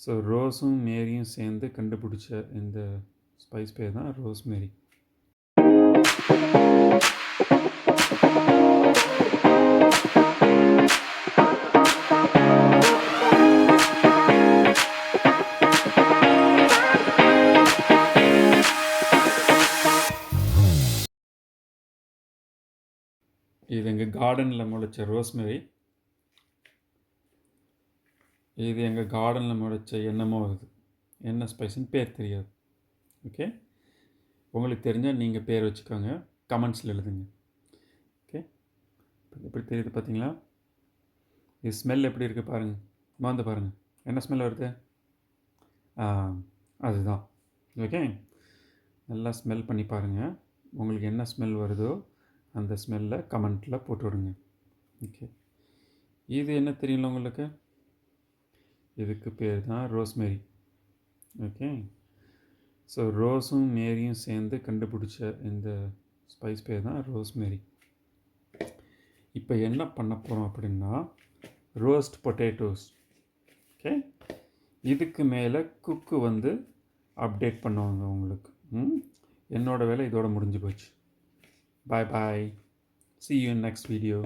So ரோஸும் மேரியும் சேர்ந்து கண்டுபிடிச்ச இந்த ஸ்பைஸ் பேர் தான் ரோஸ்மேரி. இது எங்கள் கார்டனில் முளைச்ச ரோஸ்மேரி. இது எங்கள் கார்டனில் முளைச்ச என்னமோ இது என்ன ஸ்பைஸ்ன்னு பேர் தெரியாது. ஓகே, உங்களுக்கு தெரிஞ்சால் நீங்கள் பேர் வச்சுக்கோங்க, கமெண்ட்ஸில் எழுதுங்க. ஓகே, எப்படி தெரியுது பார்த்தீங்களா? இது ஸ்மெல் எப்படி இருக்குது பாருங்கள், வந்து பாருங்கள். என்ன ஸ்மெல் வருது? அதுதான். ஓகே, நல்லா ஸ்மெல் பண்ணி பாருங்கள். உங்களுக்கு என்ன ஸ்மெல் வருதோ அந்த ஸ்மெல்லை கமெண்ட்டில் போட்டு விடுங்க. ஓகே, இது என்ன தெரியல உங்களுக்கு? இதுக்கு பேர் தான் ரோஸ்மேரி. ஓகே, ஸோ ரோஸும் மேரியும் சேர்ந்து கண்டுபிடிச்ச இந்த ஸ்பைஸ் பேர் தான் ரோஸ்மேரி. இப்போ என்ன பண்ண போகிறோம் அப்படின்னா, ரோஸ்ட் பொட்டேட்டோஸ். ஓகே, இதுக்கு மேலே குக்கு வந்து அப்டேட் பண்ணுவாங்க உங்களுக்கு. என்னோடய வேலை இதோட முடிஞ்சு போச்சு. Bye bye. See you in next video.